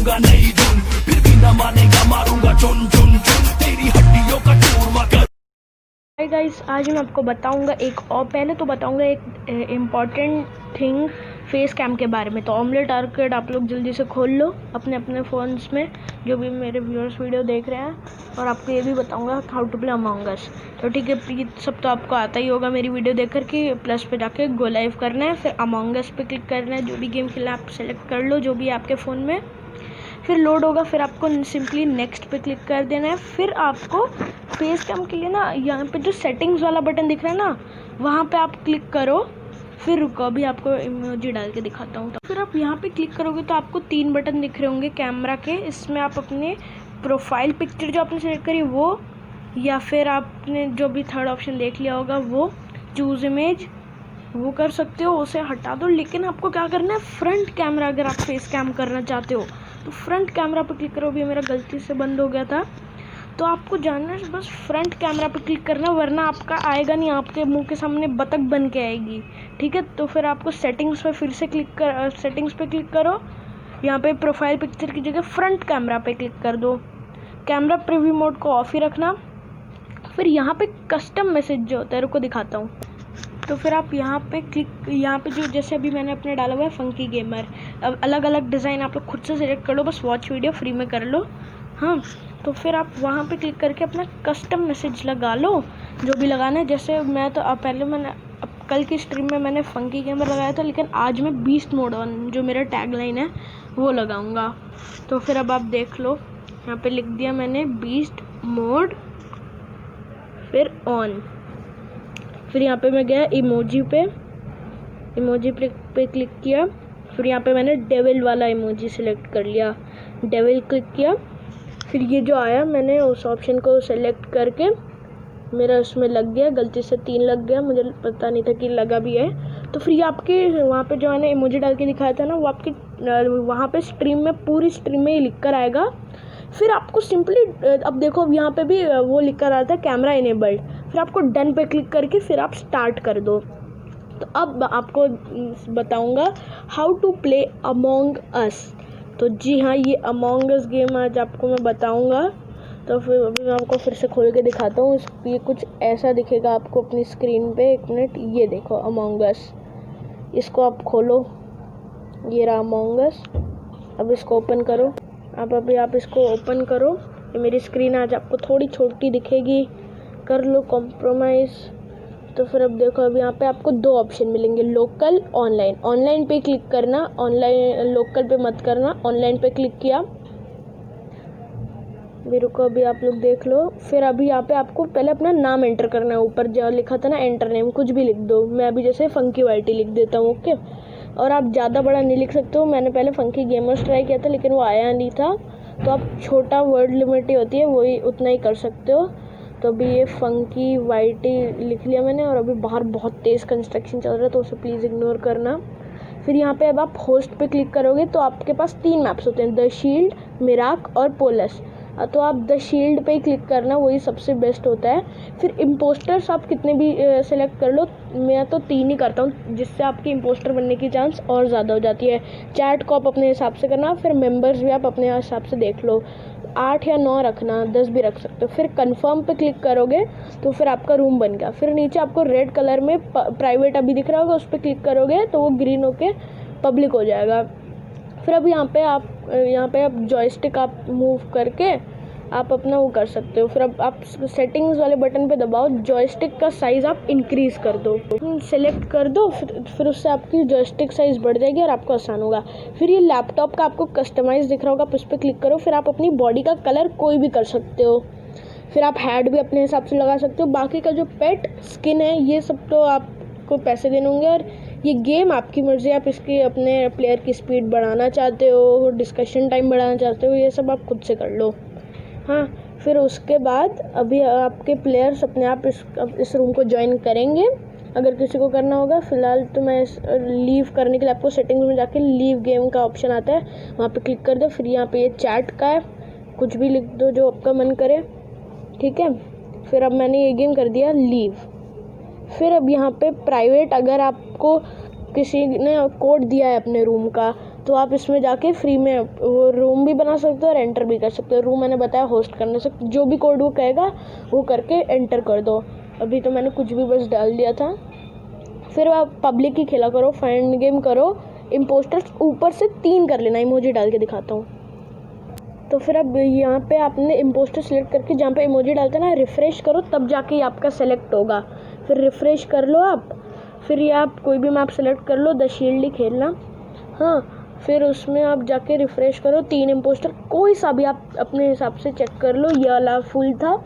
दूंगा नई धुन, फिर भी न मानेगा मारूंगा चुन चुन चुन, तेरी हड्डियों का चूरमा कर। हाय गाइस, आज मैं आपको बताऊंगा पहले तो बताऊंगा एक इम्पॉर्टेंट थिंग फेस कैम के बारे में। तो ऑमलेट आर्केड आप लोग जल्दी से खोल लो अपने अपने फ़ोन्स में, जो भी मेरे व्यूअर्स वीडियो देख रहे हैं। और आपको ये भी बताऊंगा हाउ टू प्ले अमंग अस। तो ठीक है, प्लीज सब तो आपको आता ही होगा मेरी वीडियो देख कर कि प्लस पे जाके गो लाइव करना है, फिर अमंग अस पे क्लिक करना है। जो भी गेम खेलना है आप सेलेक्ट कर लो, जो भी आपके फ़ोन में, फिर लोड होगा। फिर आपको सिंपली नेक्स्ट पे क्लिक कर देना है। फिर आपको फेस कैम के लिए ना यहाँ पे जो सेटिंग्स वाला बटन दिख रहा है ना, वहाँ पे आप क्लिक करो। फिर रुको, अभी आपको इमोजी डाल के दिखाता हूँ। तो फिर आप यहाँ पे क्लिक करोगे तो आपको 3 बटन दिख रहे होंगे कैमरा के। इसमें आप अपने प्रोफाइल पिक्चर जो आपने सेलेक्ट करी वो, या फिर आपने जो भी थर्ड ऑप्शन देख लिया होगा वो चूज़ इमेज, वो कर सकते हो, उसे हटा दो। लेकिन आपको क्या करना है, फ्रंट कैमरा, अगर आप फेस कैम करना चाहते हो तो फ्रंट कैमरा पर क्लिक करो। भी मेरा गलती से बंद हो गया था, तो आपको जानना है बस फ्रंट कैमरा पर क्लिक करना, वरना आपका आएगा नहीं, आपके मुंह के सामने बतख बन के आएगी। ठीक है, तो फिर आपको सेटिंग्स पे फिर से सेटिंग्स पे क्लिक करो। यहाँ पे प्रोफाइल पिक्चर की जगह फ्रंट कैमरा पे क्लिक कर दो। कैमरा प्रीव्यू मोड को ऑफ ही रखना। फिर यहाँ पे कस्टम मैसेज जो होता है, रुको दिखाता हूँ। तो फिर आप यहाँ पे यहाँ पे जो जैसे अभी मैंने अपने डाला हुआ है फंकी गेमर, अब अलग अलग डिज़ाइन आप लोग खुद से सिलेक्ट कर लो, बस वॉच वीडियो फ्री में कर लो। हाँ, तो फिर आप वहाँ पे क्लिक करके अपना कस्टम मैसेज लगा लो, जो भी लगाना है। जैसे मैं तो पहले मैंने कल की स्ट्रीम में मैंने फंकी गेमर लगाया था, लेकिन आज मैं बीस्ट मोड ऑन, जो मेरा टैगलाइन है वो लगाऊंगा। तो फिर अब आप देख लो, यहाँ पे लिख दिया मैंने बीस्ट मोड, फिर ऑन। फिर यहाँ पे मैं गया इमोजी पे क्लिक किया। फिर यहाँ पे मैंने डेविल वाला इमोजी सिलेक्ट कर लिया, डेविल क्लिक किया। फिर ये जो आया, मैंने उस ऑप्शन को सेलेक्ट करके मेरा उसमें लग गया, गलती से 3 लग गया, मुझे पता नहीं था कि लगा भी है। तो फिर ये आपके वहाँ पे जो मैंने इमोजी डाल के दिखाया था ना, वो आपके वहाँ पे स्ट्रीम में, पूरी स्ट्रीम में ही लिख कर आएगा। फिर आपको सिंपली, अब देखो अब यहाँ पे भी वो लिख कर आता है कैमरा इनेबल्ड। फिर आपको डन पे क्लिक करके फिर आप स्टार्ट कर दो। तो अब आपको बताऊंगा हाउ टू प्ले अमंग अस। तो जी हाँ, ये अमंग अस गेम आज आपको मैं बताऊंगा। तो फिर अभी मैं आपको फिर से खोल के दिखाता हूँ। ये कुछ ऐसा दिखेगा आपको अपनी स्क्रीन पे। 1 मिनट, ये देखो अमंग अस, इसको आप खोलो, ये रहा अमंग अस। अब इसको ओपन करो। आप इसको ओपन करो। ये मेरी स्क्रीन आज आपको थोड़ी छोटी दिखेगी, कर लो कॉम्प्रोमाइज़। तो फिर अब देखो, अब यहाँ पे आपको 2 ऑप्शन मिलेंगे, लोकल, ऑनलाइन। ऑनलाइन पे क्लिक करना, ऑनलाइन, लोकल पे मत करना। ऑनलाइन पे क्लिक किया, भी रुको अभी आप लोग देख लो। फिर अभी यहाँ पे आपको पहले अपना नाम एंटर करना है। ऊपर जो लिखा था ना एंटर नेम, कुछ भी लिख दो। मैं अभी जैसे फंकी वाइटी लिख देता हूँ, ओके। और आप ज़्यादा बड़ा नहीं लिख सकते हो, मैंने पहले फंकी गेमर्स ट्राई किया था लेकिन वो आया नहीं था। तो आप छोटा वर्ड लिमिट ही होती है, वही उतना ही कर सकते हो। तो अभी ये फंकी वाइटी लिख लिया मैंने। और अभी बाहर बहुत तेज़ कंस्ट्रक्शन चल रहा है, तो उसे प्लीज़ इग्नोर करना। फिर यहाँ पे अब आप होस्ट पे क्लिक करोगे तो आपके पास 3 मैप्स होते हैं, द शील्ड, मिराक और पोलस। तो आप द शील्ड पे ही क्लिक करना, वही सबसे बेस्ट होता है। फिर इम्पोस्टर्स आप कितने भी सेलेक्ट कर लो, मैं तो 3 ही करता हूँ, जिससे आपकी इम्पोस्टर बनने की चांस और ज़्यादा हो जाती है। चैट को आप अपने हिसाब से करना, फिर मेंबर्स भी आप अपने हिसाब से देख लो, 8 या 9 रखना, 10 भी रख सकते हो। फिर कंफर्म पे क्लिक करोगे तो फिर आपका रूम बन गया। फिर नीचे आपको रेड कलर में प्राइवेट अभी दिख रहा होगा, उस पर क्लिक करोगे तो वो ग्रीन होके पब्लिक हो जाएगा। फिर अब यहाँ पे आप जॉयस्टिक आप मूव करके आप अपना वो कर सकते हो। फिर अब आप सेटिंग्स वाले बटन पे दबाओ, जॉयस्टिक का साइज़ आप इंक्रीज़ कर दो, सेलेक्ट कर दो। फिर उससे आपकी जॉयस्टिक साइज़ बढ़ जाएगी और आपको आसान होगा। फिर ये लैपटॉप का आपको कस्टमाइज़ दिख रहा होगा, आप उस पर क्लिक करो। फिर आप अपनी बॉडी का कलर कोई भी कर सकते हो। फिर आप हेड भी अपने हिसाब से लगा सकते हो। बाकी का जो पेट स्किन है, ये सब तो आपको पैसे देने होंगे। और ये गेम आपकी मर्ज़ी, आप इसकी अपने प्लेयर की स्पीड बढ़ाना चाहते हो, डिस्कशन टाइम बढ़ाना चाहते हो, ये सब आप खुद से कर लो। हाँ, फिर उसके बाद अभी आपके प्लेयर्स अपने आप इस रूम को ज्वाइन करेंगे, अगर किसी को करना होगा। फ़िलहाल तो मैं लीव करने के लिए आपको सेटिंग्स में जाके लीव गेम का ऑप्शन आता है, वहाँ पे क्लिक कर दो। फिर यहाँ पे ये चैट का है, कुछ भी लिख दो जो आपका मन करे, ठीक है। फिर अब मैंने ये गेम कर दिया लीव। फिर अब यहाँ पे प्राइवेट, अगर आपको किसी ने कोड दिया है अपने रूम का, तो आप इसमें जाके फ्री में वो रूम भी बना सकते हो और एंटर भी कर सकते हो। रूम मैंने बताया होस्ट करने से, जो भी कोड वो कहेगा वो करके एंटर कर दो। अभी तो मैंने कुछ भी बस डाल दिया था। फिर आप पब्लिक ही खेला करो, फाइंड गेम करो, इम्पोस्टर्स ऊपर से 3 कर लेना। इमोजी डाल के दिखाता हूँ। तो फिर अब यहाँ पे आपने इम्पोस्टर सेलेक्ट करके जहाँ पे इमोजी डालते ना रिफ़्रेश करो, तब जाके ये आपका सेलेक्ट होगा। फिर रिफ़्रेश कर लो आप। फिर ये आप कोई भी मैप सेलेक्ट कर लो, द शील्ड ही खेलना। हाँ, फिर उसमें आप जाके रिफ़्रेश करो, 3 इम्पोस्टर कोई सा भी आप अपने हिसाब से चेक कर लो। ये वाला फुल था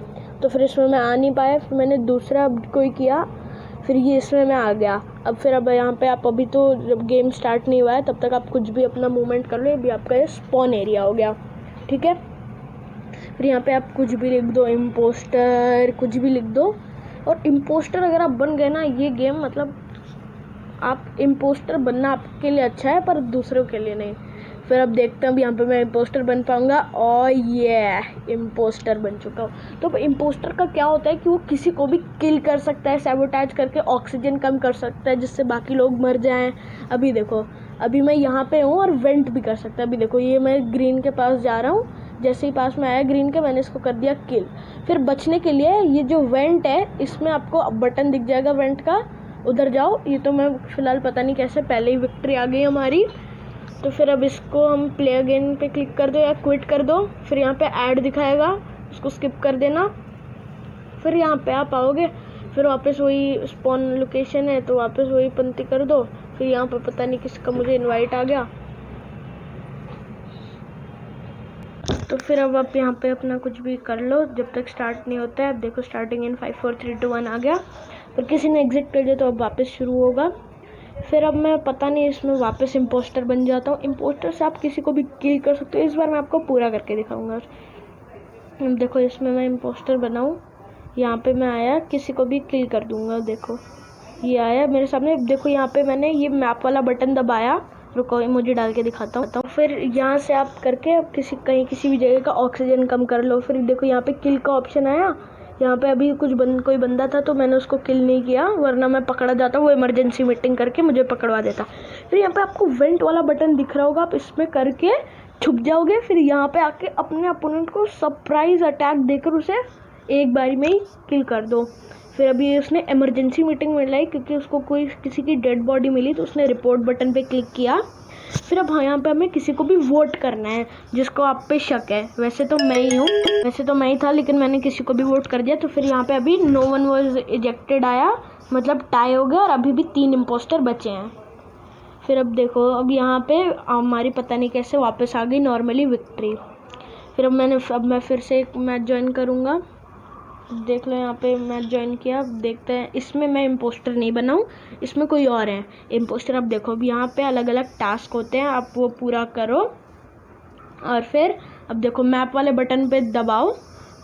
तो फिर इसमें मैं आ नहीं पाया, फिर मैंने दूसरा कोई किया, फिर ये इसमें मैं आ गया। अब यहाँ पे आप अभी तो जब गेम स्टार्ट नहीं हुआ है तब तक आप कुछ भी अपना मूवमेंट कर लो। अभी आपका ये स्पॉन एरिया हो गया, ठीक है। फिर यहाँ पे आप कुछ भी लिख दो, इम्पोस्टर कुछ भी लिख दो। और इम्पोस्टर अगर आप बन गए ना, ये गेम मतलब आप इम्पोस्टर बनना आपके लिए अच्छा है पर दूसरों के लिए नहीं। फिर अब देखते हैं अब यहाँ पे मैं इम्पोस्टर बन पाऊँगा। और ये इम्पोस्टर बन चुका हूँ। तो इम्पोस्टर का क्या होता है कि वो किसी को भी किल कर सकता है, सैबोटाज करके ऑक्सीजन कम कर सकता है जिससे बाकी लोग मर जाएं। अभी देखो, अभी मैं यहाँ पे हूँ और वेंट भी कर सकता है। अभी देखो, ये मैं ग्रीन के पास जा रहा हूँ, जैसे ही पास में आया ग्रीन के, मैंने इसको कर दिया किल। फिर बचने के लिए ये जो वेंट है इसमें आपको बटन दिख जाएगा वेंट का, उधर जाओ। ये तो मैं फ़िलहाल पता नहीं कैसे पहले ही विक्ट्री आ गई हमारी। तो फिर अब इसको हम प्ले अगेन पे क्लिक कर दो या क्विट कर दो। फिर यहाँ पे ऐड दिखाएगा, उसको स्किप कर देना। फिर यहाँ पे आप आओगे, फिर वापस वही स्पॉन लोकेशन है तो वापस वही पंक्ति कर दो। फिर यहाँ पे पता नहीं किसका मुझे इनवाइट आ गया। तो फिर अब आप यहाँ पे अपना कुछ भी कर लो जब तक स्टार्ट नहीं होता है। अब देखो स्टार्टिंग इन 5 4 3 2 1 आ गया। फिर किसी ने एग्जिट कर दिया तो अब वापस शुरू होगा। फिर अब मैं पता नहीं इसमें वापस इम्पोस्टर बन जाता हूँ। इम्पोस्टर से आप किसी को भी किल कर सकते हो। इस बार मैं आपको पूरा करके दिखाऊंगा। अब देखो इसमें मैं इम्पोस्टर बनाऊँ, यहाँ पे मैं आया, किसी को भी किल कर दूंगा। देखो ये आया मेरे सामने। देखो यहाँ पे मैंने ये मैप वाला बटन दबाया, रुको मुझे डाल के दिखाता हूँ। फिर यहाँ से आप करके अब किसी भी जगह का ऑक्सीजन कम कर लो। फिर देखो यहाँ पे किल का ऑप्शन आया। यहाँ पे अभी कोई बंदा था तो मैंने उसको किल नहीं किया, वरना मैं पकड़ा जाता, वो इमरजेंसी मीटिंग करके मुझे पकड़वा देता। फिर यहाँ पे आपको वेंट वाला बटन दिख रहा होगा, आप इसमें करके छुप जाओगे। फिर यहाँ पे आके अपने अपोनेंट को सरप्राइज अटैक देकर उसे एक बारी में ही किल कर दो। फिर अभी उसने इमरजेंसी मीटिंग में लाई क्योंकि उसको किसी की डेड बॉडी मिली, तो उसने रिपोर्ट बटन पे क्लिक किया। फिर अब यहाँ पे हमें किसी को भी वोट करना है जिसको आप पे शक है। वैसे तो मैं ही था, लेकिन मैंने किसी को भी वोट कर दिया। तो फिर यहाँ पे अभी नो वन वॉज इजेक्टेड आया, मतलब टाई हो गया और अभी भी 3 इम्पोस्टर बचे हैं। फिर अब देखो, अब यहाँ पे हमारी पता नहीं कैसे वापस आ गई नॉर्मली विक्ट्री। फिर अब मैं फिर से एक मैच ज्वाइन करूँगा। देख लो यहाँ पे मैच ज्वाइन किया। देखते हैं, इसमें मैं इम्पोस्टर नहीं बना हूँ, इसमें कोई और है इम्पोस्टर। अब देखो, अब यहाँ पे अलग अलग टास्क होते हैं, आप वो पूरा करो। और फिर अब देखो मैप वाले बटन पे दबाओ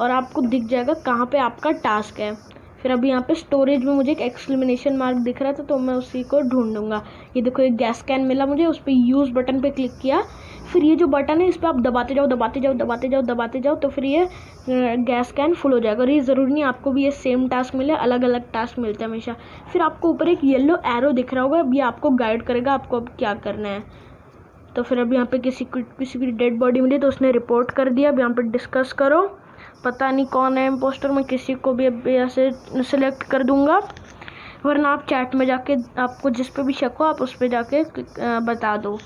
और आपको दिख जाएगा कहाँ पे आपका टास्क है। फिर अभी यहाँ पे स्टोरेज में मुझे एक एक्सक्लेमेशन मार्क दिख रहा था तो मैं उसी को ढूंढूंगा। ये देखो एक गैस कैन मिला मुझे, उस पर यूज़ बटन पे क्लिक किया। फिर ये जो बटन है इस पर आप दबाते जाओ तो फिर ये गैस कैन फुल हो जाएगा। और ये ज़रूरी नहीं आपको भी ये सेम टास्क मिले, अलग अलग टास्क मिलते हैं हमेशा। फिर आपको ऊपर एक येलो एरो दिख रहा होगा, ये आपको गाइड करेगा आपको अब क्या करना है। तो फिर अब यहाँ पे किसी की डेड बॉडी मिली तो उसने रिपोर्ट कर दिया। अब यहाँ पे डिस्कस करो, पता नहीं कौन है इम्पोस्टर, मैं किसी को भी अब ऐसे सिलेक्ट कर दूंगा, वरना आप चैट में जाके आपको जिस पे भी शक हो आप उस पर जाके बता दो।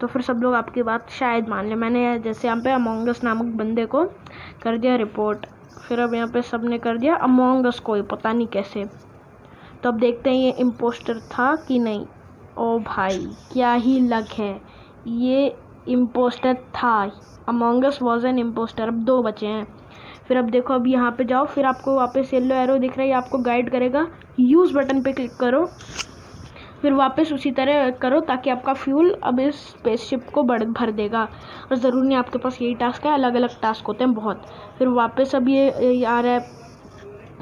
तो फिर सब लोग आपकी बात शायद मान लें। मैंने जैसे यहाँ पे अमोंग अस नामक बंदे को कर दिया रिपोर्ट। फिर अब यहाँ पे सब ने कर दिया अमोंग अस को, पता नहीं कैसे। तो अब देखते हैं ये इम्पोस्टर था कि नहीं। ओ भाई क्या ही लक है, ये इम्पोस्टर था। Among us was an impostor. अब 2 बचे हैं। फिर अब देखो, अब यहाँ पे जाओ, फिर आपको वापस येलो एरो दिख रहा है, ये आपको गाइड करेगा। यूज़ बटन पे क्लिक करो, फिर वापस उसी तरह करो ताकि आपका फ्यूल अब इस स्पेसशिप को भर देगा। और ज़रूर नहीं आपके पास यही टास्क है, अलग अलग टास्क होते हैं बहुत। फिर वापस अब ये आ रहा है।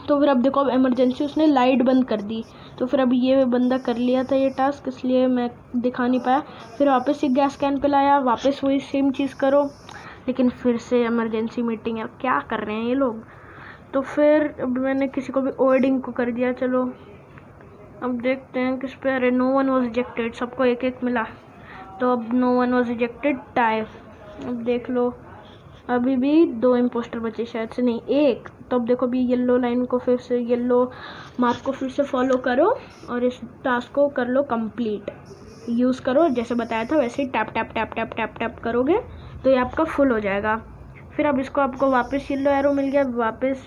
तो फिर अब देखो, अब इमरजेंसी उसने लाइट बंद कर दी। तो फिर अभी ये बंदा कर लिया था ये टास्क, इसलिए मैं दिखा नहीं पाया। फिर वापस एक गैस कैन पे लाया, वापस वही सेम चीज़ करो, लेकिन फिर से इमरजेंसी मीटिंग है। क्या कर रहे हैं ये लोग। तो फिर अब मैंने किसी को भी ओर्डिंग को कर दिया। चलो अब देखते हैं किस पे। अरे नो वन वॉज रिजेक्टेड, सबको एक एक मिला। तो अब no one was rejected, tie. अब देख लो अभी भी 2 इम्पोस्टर बचे, शायद से नहीं 1। तो अब देखो अभी येलो लाइन को फिर से, येलो मार्क को फिर से फॉलो करो और इस टास्क को कर लो कंप्लीट। यूज़ करो जैसे बताया था वैसे ही tap tap tap tap tap tap करोगे तो ये आपका फुल हो जाएगा। फिर अब इसको आपको वापस येलो एरो मिल गया, वापस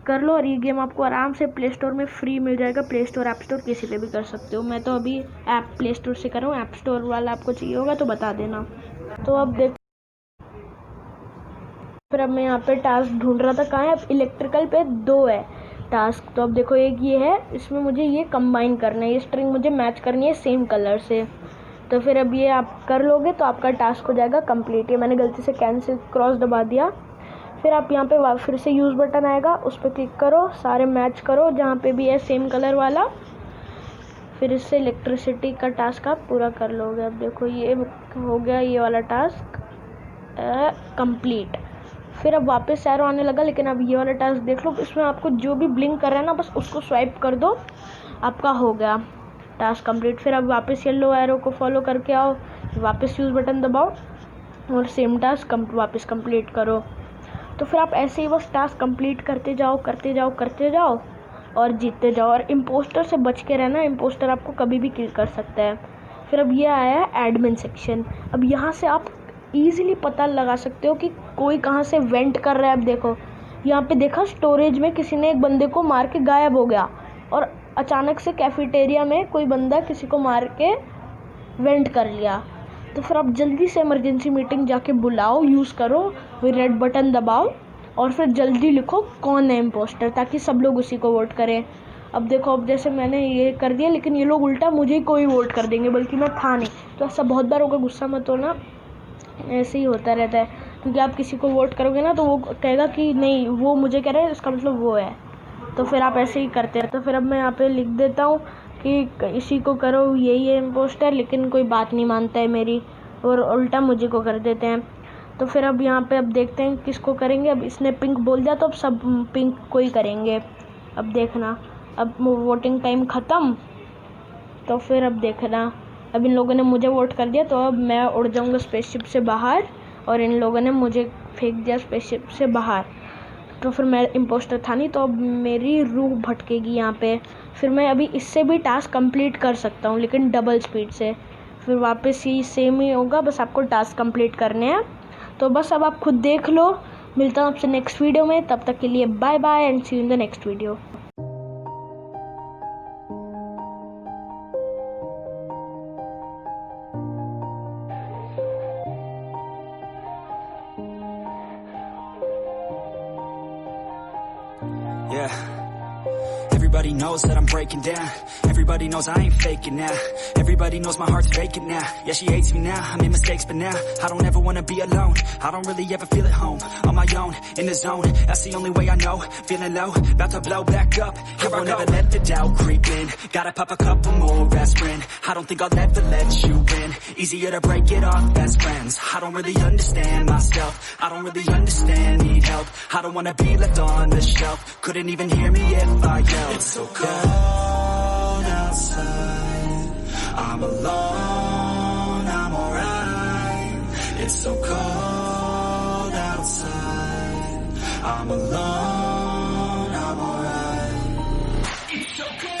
कर लो और ये गेम आपको आराम से प्ले स्टोर में फ्री मिल जाएगा। प्ले स्टोर ऐप स्टोर किसी पे भी कर सकते हो। मैं तो अभी ऐप प्ले स्टोर से कर रहा हूँ, ऐप स्टोर वाला आपको चाहिए होगा तो बता देना। तो अब देख, फिर अब मैं यहाँ पे टास्क ढूंढ रहा था, कहाँ है? अब इलेक्ट्रिकल पे 2 है टास्क। तो अब देखो एक ये है, इसमें मुझे ये कंबाइन करना है, ये स्ट्रिंग मुझे मैच करनी है सेम कलर से। तो फिर अब ये आप कर लोगे तो आपका टास्क हो जाएगा कंप्लीट। ये मैंने गलती से कैंसिल क्रॉस दबा दिया। फिर आप यहाँ पे फिर से यूज़ बटन आएगा, उस पर क्लिक करो, सारे मैच करो जहाँ पे भी है सेम कलर वाला। फिर इससे इलेक्ट्रिसिटी का टास्क आप पूरा कर लोगे। अब देखो ये हो गया ये वाला टास्क कंप्लीट। फिर अब वापस एरो आने लगा, लेकिन अब ये वाला टास्क देख लो, इसमें आपको जो भी ब्लिंक कर रहा है ना बस उसको स्वाइप कर दो, आपका हो गया टास्क कंप्लीट। फिर अब वापस येलो एरो को फॉलो करके आओ, वापस यूज़ बटन दबाओ और सेम टास्क वापस कंप्लीट करो। तो फिर आप ऐसे ही बस टास्क कंप्लीट करते जाओ करते जाओ करते जाओ और जीतते जाओ। और इम्पोस्टर से बच के रहना, इम्पोस्टर आपको कभी भी किल कर सकता है। फिर अब ये आया है एडमिन सेक्शन। अब यहाँ से आप ईज़िली पता लगा सकते हो कि कोई कहाँ से वेंट कर रहा है। अब देखो यहाँ पे देखा, स्टोरेज में किसी ने एक बंदे को मार के गायब हो गया और अचानक से कैफेटेरिया में कोई बंदा किसी को मार के वेंट कर लिया। तो फिर आप जल्दी से इमरजेंसी मीटिंग जाके बुलाओ, यूज़ करो, फिर रेड बटन दबाओ और फिर जल्दी लिखो कौन है इम्पोस्टर, ताकि सब लोग उसी को वोट करें। अब देखो अब जैसे मैंने ये कर दिया, लेकिन ये लोग उल्टा मुझे ही कोई वोट कर देंगे, बल्कि मैं था नहीं। तो ऐसा बहुत बार होगा, गुस्सा मत होना, ऐसे ही होता रहता है। क्योंकि आप किसी को वोट करोगे ना तो वो कहेगा कि नहीं वो मुझे कह रहा है, इसका मतलब वो है। तो फिर आप ऐसे ही करते हैं। तो फिर अब मैं यहाँ पे लिख देता हूँ कि इसी को करो, यही है इम्पोस्टर, लेकिन कोई बात नहीं मानता है मेरी और उल्टा मुझे को कर देते हैं। तो फिर अब यहाँ पे अब देखते हैं किसको करेंगे। अब इसने पिंक बोल दिया तो अब सब पिंक को ही करेंगे। अब देखना, अब वोटिंग टाइम ख़त्म। तो फिर अब देखना, अब इन लोगों ने मुझे वोट कर दिया तो अब मैं उड़ जाऊँगा स्पेसशिप से बाहर और इन लोगों ने मुझे फेंक दिया स्पेसशिप से बाहर। तो फिर मैं इम्पोस्टर था नहीं, तो अब मेरी रूह भटकेगी यहाँ पे। फिर मैं अभी इससे भी टास्क कंप्लीट कर सकता हूँ, लेकिन डबल स्पीड से। फिर वापस ही सेम ही होगा, बस आपको टास्क कंप्लीट करने हैं। तो बस अब आप खुद देख लो। मिलता हूँ आपसे नेक्स्ट वीडियो में, तब तक के लिए bye bye and see you in the next video. Yeah. Everybody knows that I'm breaking down. Everybody knows I ain't faking now. Everybody knows my heart's vacant now. Yeah, she hates me now, I made mistakes but now I don't ever wanna be alone. I don't really ever feel at home. On my own, in the zone, that's the only way I know. Feeling low, about to blow back up. Here I won't ever let the doubt creep in. Gotta pop a couple more aspirin. I don't think I'll ever let you in. Easier to break it off best friends. I don't really understand myself. I don't really understand, need help. I don't wanna be left on the shelf. Couldn't even hear me if I yelled. It's so cold outside, I'm alone, I'm alright. It's so cold outside, I'm alone, I'm alright. It's so cold.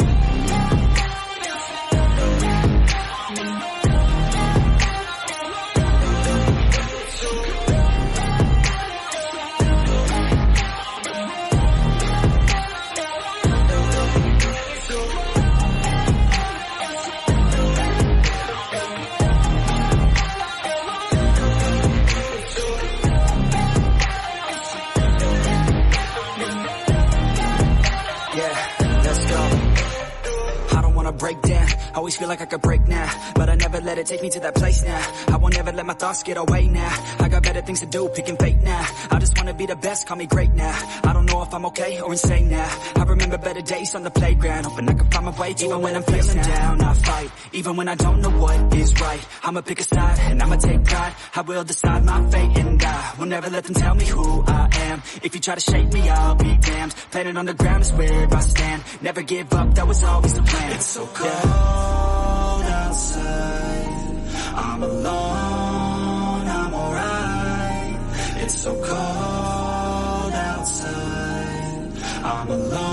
Break down, always feel like I could break now, but I never let it take me to that place now. I won't ever let my thoughts get away now. I got better things to do, picking fate now. I just wanna be the best, call me great now. I don't know if I'm okay or insane now. I remember better days on the playground, hoping I can find my way even when I'm feeling down. I fight, even when I don't know what is right. I'ma pick a side, and I'ma take pride. I will decide my fate and I will never let them tell me who I am. If you try to shake me, I'll be damned. Planet on the ground is where I stand. Never give up, that was always the plan. It's so cold outside, I'm I'm alone, I'm alright. It's so cold outside. I'm alone.